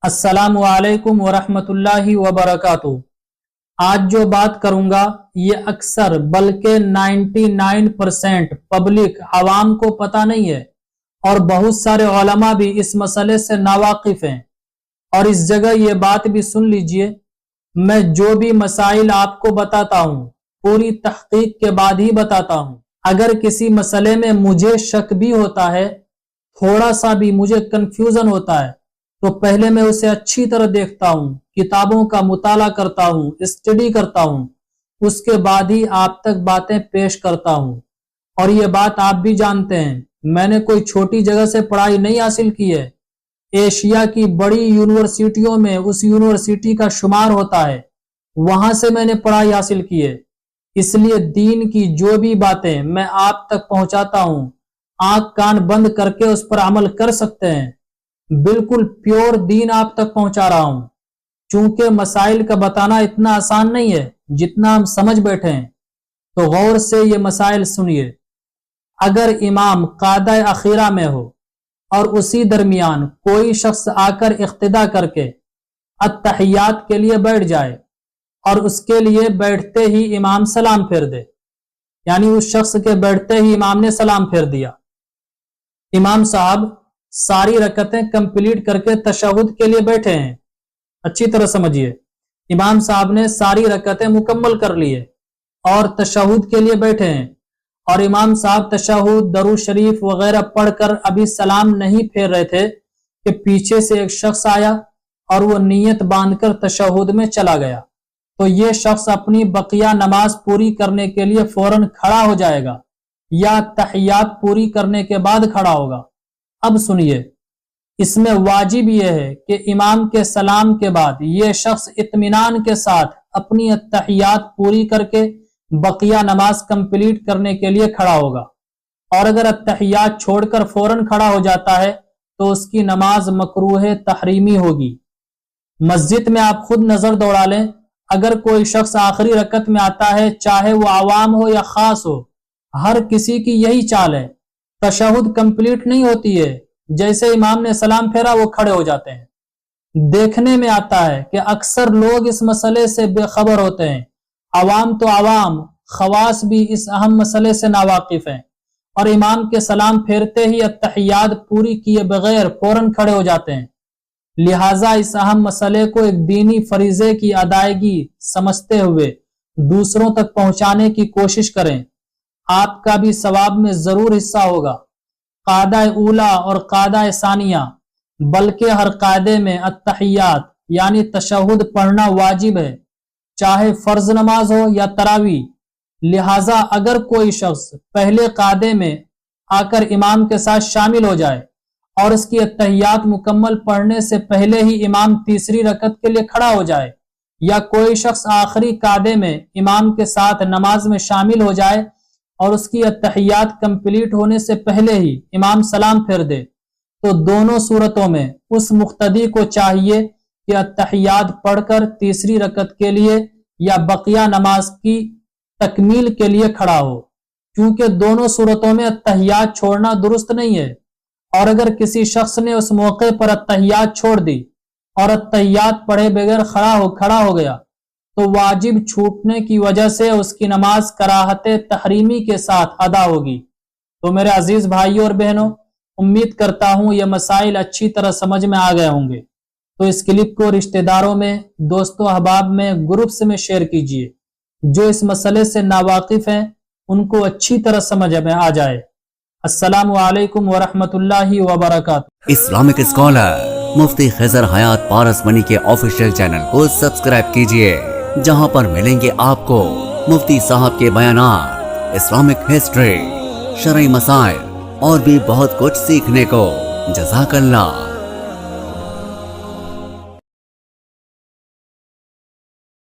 अस्सलामु अलैकुम वरहमतुल्लाहि वबरकातुहू। आज जो बात करूंगा ये अक्सर बल्कि 99% पब्लिक आवाम को पता नहीं है और बहुत सारे उलमा भी इस मसले से नावाकिफ हैं। और इस जगह ये बात भी सुन लीजिए, मैं जो भी मसाइल आपको बताता हूँ पूरी तहकीक के बाद ही बताता हूँ। अगर किसी मसले में मुझे शक भी होता है, थोड़ा सा भी मुझे कंफ्यूजन होता है, तो पहले मैं उसे अच्छी तरह देखता हूँ, किताबों का मुताला करता हूँ, स्टडी करता हूँ, उसके बाद ही आप तक बातें पेश करता हूँ। और ये बात आप भी जानते हैं, मैंने कोई छोटी जगह से पढ़ाई नहीं हासिल की है। एशिया की बड़ी यूनिवर्सिटियों में उस यूनिवर्सिटी का शुमार होता है, वहां से मैंने पढ़ाई हासिल की है। इसलिए दीन की जो भी बातें मैं आप तक पहुंचाता हूं, आंख कान बंद करके उस पर अमल कर सकते हैं। बिल्कुल प्योर दीन आप तक पहुंचा रहा हूं। चूंकि मसाइल का बताना इतना आसान नहीं है जितना हम समझ बैठे हैं, तो गौर से ये मसाइल सुनिए। अगर इमाम कादा अखीरा में हो और उसी दरमियान कोई शख्स आकर इख्तिदा करके अत्तहियात के लिए बैठ जाए और उसके लिए बैठते ही इमाम सलाम फेर दे, यानी उस शख्स के बैठते ही इमाम ने सलाम फेर दिया, इमाम साहब सारी रकतें कंप्लीट करके तशहुद के लिए बैठे हैं। अच्छी तरह समझिए, इमाम साहब ने सारी रकतें मुकम्मल कर ली है और तशहुद के लिए बैठे हैं, और इमाम साहब तशहुद दरूद शरीफ वगैरह पढ़कर अभी सलाम नहीं फेर रहे थे कि पीछे से एक शख्स आया और वो नीयत बांधकर तशहुद में चला गया। तो ये शख्स अपनी बकिया नमाज पूरी करने के लिए फौरन खड़ा हो जाएगा या तहियात पूरी करने के बाद खड़ा होगा। अब सुनिए, इसमें वाजिब यह है कि इमाम के सलाम के बाद ये शख्स इत्मीनान के साथ अपनी तहियात पूरी करके बकिया नमाज कंप्लीट करने के लिए खड़ा होगा। और अगर तहियात छोड़कर फौरन खड़ा हो जाता है तो उसकी नमाज मकरूह तहरीमी होगी। मस्जिद में आप खुद नजर दौड़ा लें, अगर कोई शख्स आखिरी रकत में आता है, चाहे वो आवाम हो या खास हो, हर किसी की यही चाल है, तशहुद कंप्लीट नहीं होती है, जैसे इमाम ने सलाम फेरा वो खड़े हो जाते हैं। देखने में आता है कि अक्सर लोग इस मसले से बेखबर होते हैं। आवाम तो आवाम, खवास भी इस अहम मसले से नावाकिफ हैं और इमाम के सलाम फेरते ही अत्तहियात पूरी किए बगैर फौरन खड़े हो जाते हैं। लिहाजा इस अहम मसले को एक दीनी फरीजे की अदायगी समझते हुए दूसरों तक पहुंचाने की कोशिश करें, आपका भी सवाब में जरूर हिस्सा होगा। कादा ऊला और कादा सानिया, बल्कि हर कायदे में अत्तहियात यानी तशहुद पढ़ना वाजिब है, चाहे फर्ज नमाज हो या तरावी। लिहाजा अगर कोई शख्स पहले कायदे में आकर इमाम के साथ शामिल हो जाए और उसकी अत्तहियात मुकम्मल पढ़ने से पहले ही इमाम तीसरी रकत के लिए खड़ा हो जाए, या कोई शख्स आखिरी कायदे में इमाम के साथ नमाज में शामिल हो जाए और उसकी अत्तहियात कंप्लीट होने से पहले ही इमाम सलाम फेर दे, तो दोनों सूरतों में उस मुख्तदी को चाहिए कि अत्तहियात पढ़कर तीसरी रकत के लिए या बकिया नमाज की तकमील के लिए खड़ा हो, क्योंकि दोनों सूरतों में अत्तहियात छोड़ना दुरुस्त नहीं है। और अगर किसी शख्स ने उस मौके पर अत्तहियात छोड़ दी और अत्तहियात पढ़े बगैर खड़ा हो गया, तो वाजिब छूटने की वजह से उसकी नमाज कराहत तहरीमी के साथ अदा होगी। तो मेरे अजीज भाइयों और बहनों, उम्मीद करता हूं ये मसाइल अच्छी तरह समझ में आ गए होंगे। तो इस क्लिप को रिश्तेदारों में, दोस्तों अहबाब में, ग्रुप्स में शेयर कीजिए। जो इस मसले से नावाकिफ हैं उनको अच्छी तरह समझ में आ जाए। अस्सलामु अलैकुम वरहमतुल्लाहि वबरकातुहू। इस्लामिक स्कॉलर मुफ्ती खिजर हयात पारसमनी के ऑफिशियल चैनल को सब्सक्राइब कीजिए, जहां पर मिलेंगे आपको मुफ्ती साहब के बयानात, इस्लामिक हिस्ट्री, शरई मसाइल और भी बहुत कुछ सीखने को। जज़ाकल्लाह।